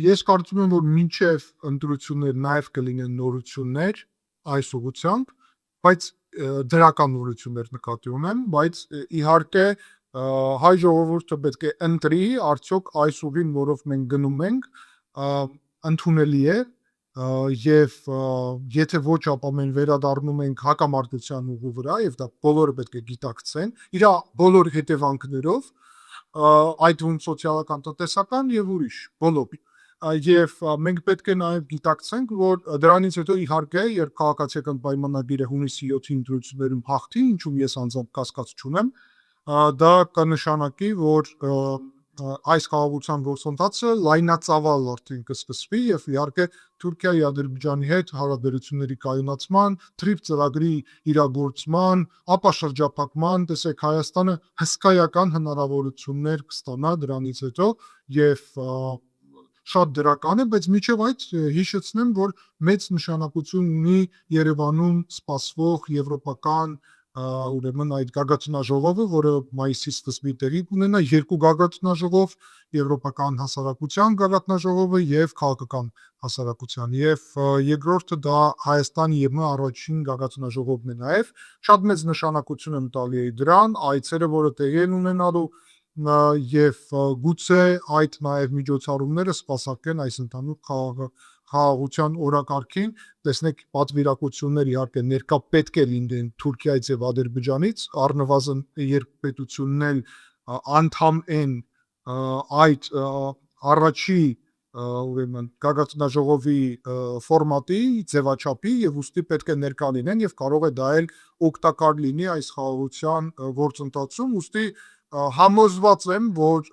Ես կարծում եմ, որ մինչև ընտրություններ նաև կլինեն նորություններ այս ուղղությամբ, բայց դրական նորություններ նկատի ունեմ, բայց իհարկե հայ ժողովուրդը պետք է ընտրի, արդյոք այս ուղին, որով մենք գնում ենք, ընդունելի է, եւ եթե ոչ, ապա մենք վերադառնում ենք հակամարտության ուղու վրա, եւ դա բոլորը պետք է գիտակցեն իր բոլոր հետևանքներով, այդ թվում սոցիալական, տնտեսական եւ ուրիշ բոլոր։ Եվ մենք պետք է նաև գիտակցենք, որ դրանից հետո իհարկե, երբ քաղաքացիական պայմանագիրը հունիսի 7-ի ընտրություններում հաղթի, ինչում ես անձամբ կասկած չունեմ, դա կնշանակի, որ այս խաղաղության գործընթացը լայնածավալ արդեն կսկսվի եւ իհարկե Թուրքիայի, Ադրբեջանի հետ հարաբերությունների կայունացման, TRIP ծրագրի իրագործման, ապա շրջափակման, տեսեք, Հայաստանը հսկայական հնարավորություններ կստանա դրանից հետո եւ շատ դրական է, բայց մինչև այդ հիշեցնեմ, որ մեծ նշանակություն ունի Երևանում սպասվող եվրոպական ուրեմն այդ գագաթնաժողովը, որը մայիսի սկզբի տեղի կունենա, երկու գագաթնաժողով, եվրոպական հասարակության գագաթնաժողովը եւ քաղաքական հասարակության, եւ երկրորդը դա Հայաստանի եւ առաջին գագաթնաժողովն է նաեւ, շատ մեծ նշանակություն եմ տալի դրան, այցերը, որը տեղի են ունենալու եւ գուցե այդ նաեւ միջոցառումները սպասարկեն այս ընդհանուր խաղաղության օրակարգին, տեսնեք պատվիրակություններ իհարկե ներկա պետք է լինեն Թուրքիայից եւ Ադրբեջանից, առնվազն երկպետությունն էլ անդամ են այդ առաջի ուրեմն գագաթնաժողովի ֆորմատի, ձևաչափի եւ ուստի պետք է ներկա լինեն եւ կարող է դա էլ օգտակար լինի այս խաղաղության գործընթացում, ուստի համոզված եմ, որ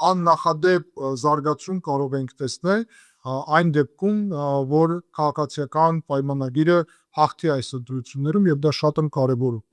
աննախադեպ զարգացում կարող ենք տեսնել այն դեպքում, որ քաղաքացիական պայմանագիրը հաղթի այս ընտրություններում եւ դա շատ եմ կարեւորում։